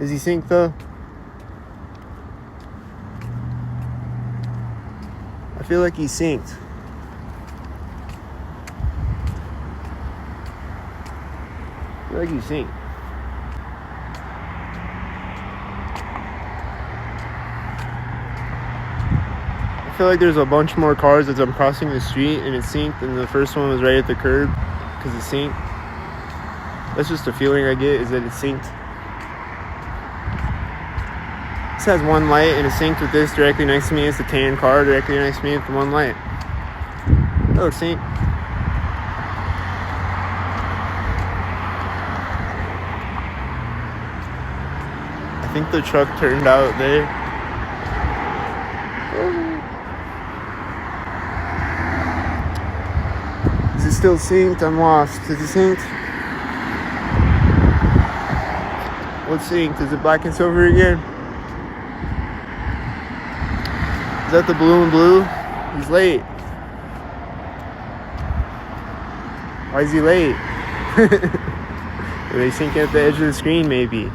Is he synced though? I feel like he's synced. I feel like he's synced. I feel like there's a bunch more cars as I'm crossing the street and it's synced, and the first one was right at the curb because it's synced. That's just the feeling I get, is that it's synced. This has one light and it's synced with this directly next to me. It's the tan car directly next to me with the one light. Oh, it's synced. I think the truck turned out there. Is it still synced? I'm lost. Is it synced? What's synced? Is it black and silver again? Is that the blue and blue? He's late. Why is he late? Are they syncing at the edge of the screen, maybe?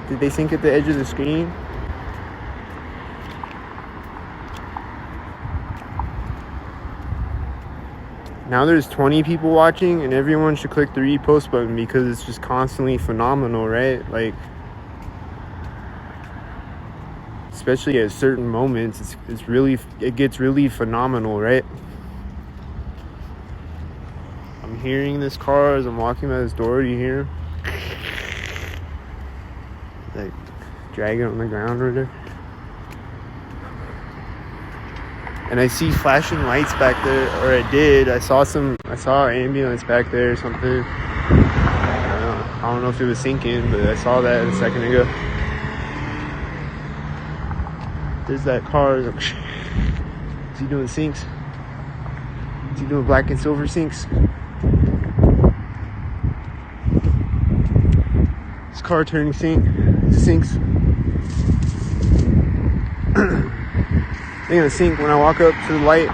Did they sync at the edge of the screen? Now there's 20 people watching, and everyone should click the repost button because it's just constantly phenomenal, right? Like, especially at certain moments, it gets really phenomenal, right? I'm hearing this car as I'm walking by this door. Do you hear him? Like dragging on the ground or whatever. And I see flashing lights back there, or I did. I saw an ambulance back there or something. I don't know if it was sinking, but I saw that a second ago. There's that car. Is he doing sinks? Is he doing black and silver sinks? This car turning sinks. They're gonna sink when I walk up to the light.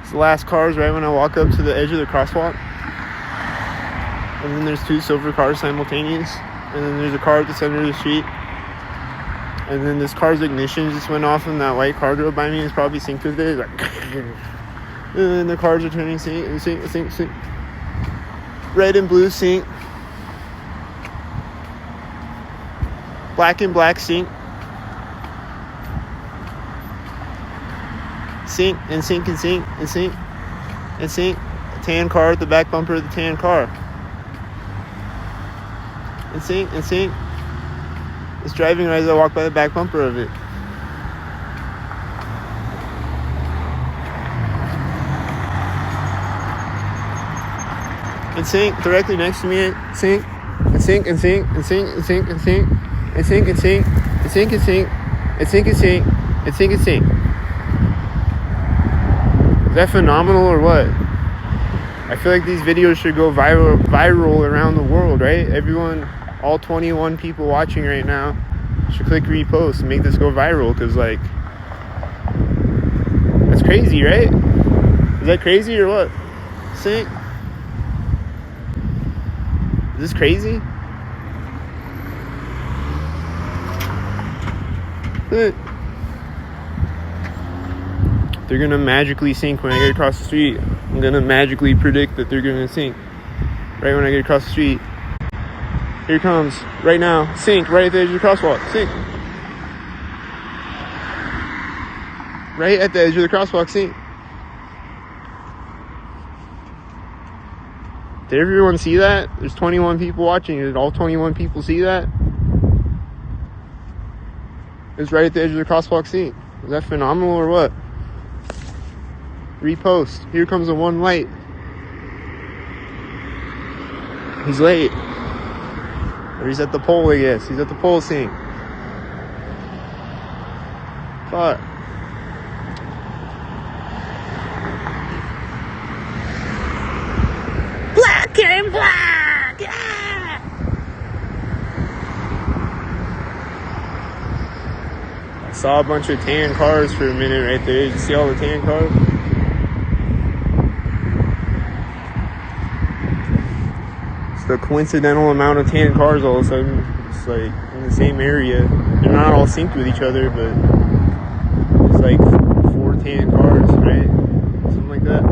It's the last cars right when I walk up to the edge of the crosswalk. And then there's two silver cars simultaneous. And then there's a car at the center of the street. And then this car's ignition just went off, and that white car drove by me. It's probably synced with it. Like, and then the cars are turning sync. red and blue sync, black and black sync, sync and sync and sync and sync and sync. Tan car at the back bumper of the tan car. And sync and sync. It's driving right as I walk by the back bumper of it. And sync directly next to me. Sync and sync and sync and sync and sync and sync and sync and sync and sync and sync and sync and sync and sync and sync. Is that phenomenal or what? I feel like these videos should go viral around the world, right? Everyone, all 21 people watching right now, should click repost and make this go viral, because, like, that's crazy, right? Is that crazy or what? Sync. Is this crazy? They're gonna magically sync when I get across the street. I'm gonna magically predict that they're gonna sync right when I get across the street. Here it comes, right now. Sync, right at the edge of the crosswalk. Sync. Right at the edge of the crosswalk, sync. Did everyone see that? There's 21 people watching. Did all 21 people see that? It's right at the edge of the crosswalk, sync. Is that phenomenal or what? Repost. Here comes the one light. He's late. Or he's at the pole, I guess. He's at the pole sync. Fuck. Black and black! Yeah! I saw a bunch of tan cars for a minute right there. Did you see all the tan cars? The coincidental amount of tan cars all of a sudden, just like in the same area. They're not all synced with each other, but it's like 4 tan cars, right? Something like that.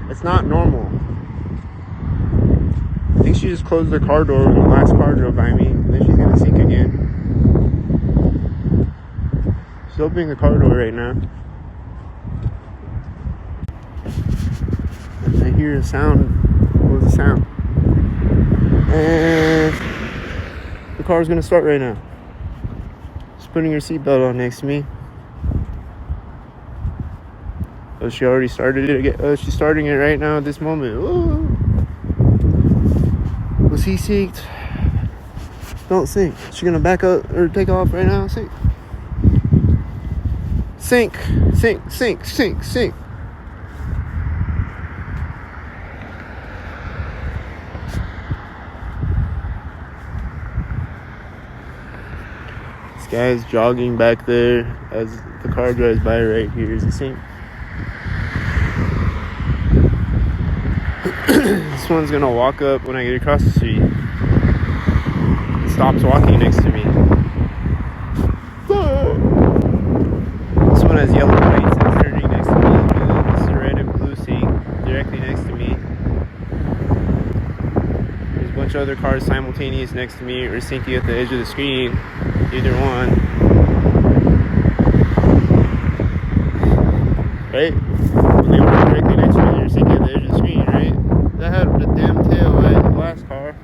It's not normal. I think she just closed the car door when the last car drove by me, and then she's gonna sync again. She's opening the car door right now. I hear a sound. What was the sound? And the car's gonna start right now. She's putting her seatbelt on next to me. Oh, she already started it again. Oh, she's starting it right now at this moment. Ooh. Was he synced? Don't sync. She's gonna back up or take off right now. Sync. Sync. Sync. Sync. Sync. Sync. Guy's jogging back there as the car drives by right here. Is the same. This one's gonna walk up when I get across the street. Stops walking next to me. This one has yellow lights and it's turning next to me. This is a red and blue sync directly next to me. There's a bunch of other cars simultaneous next to me or syncing at the edge of the screen. Either one. Right? When they were directly next to me, they were syncing at the edge of the screen, right? That had the damn tail light in the last car.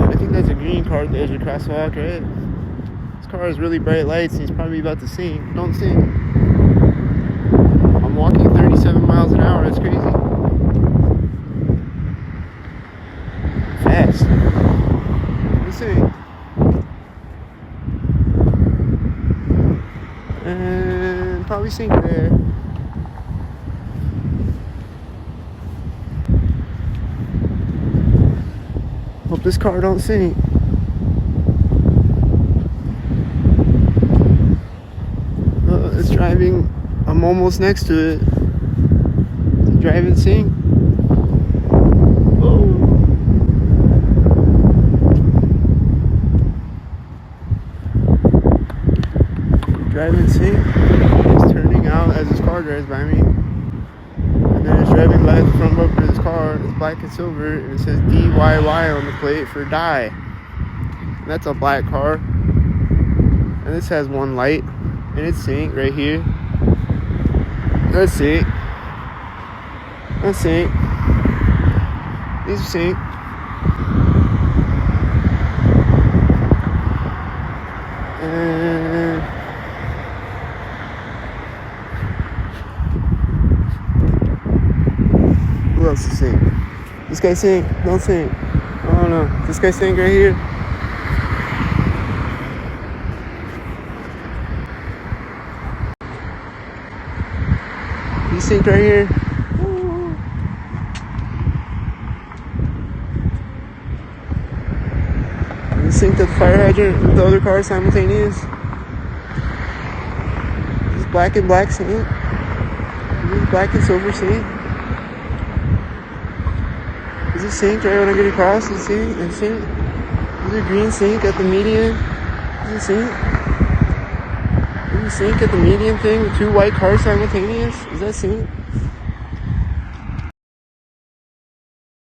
I think that's a green car at the edge of the crosswalk, right? This car has really bright lights and he's probably about to sync. Don't sync. I'm walking 37 miles an hour, that's crazy. Fast. Sync. And probably sync there. Hope this car don't sync. It's driving. I'm almost next to it. Driving sync. black and silver, and it says DYY on the plate for die. And that's a black car. And this has one light, and it's synced right here. That's synced. That's synced. These are synced. And who else is synced? This guy synced. Don't sync. I don't know. This guy synced right here. He's synced right here. He's synced at the fire hydrant with the other car simultaneous. This is black and black sync. This is black and silver sync. Is it synced right when I get across? Is it synced? Is it? Is it green sync at the median? Is it synced? Is it sync at the median thing with two white cars simultaneous? Is that sync?